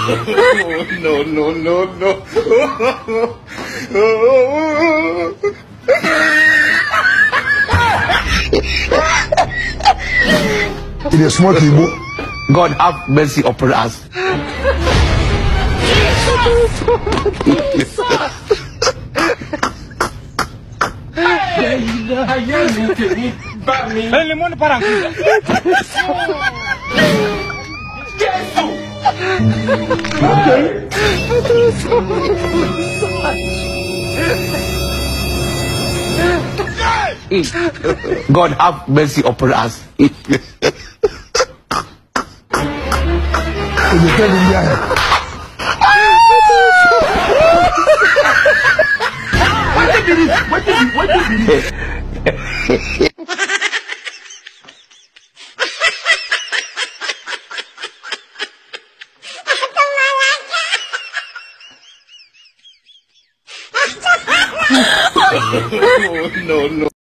No, no, no, no. It is small people. God have mercy upon us. God have mercy upon us. No, no.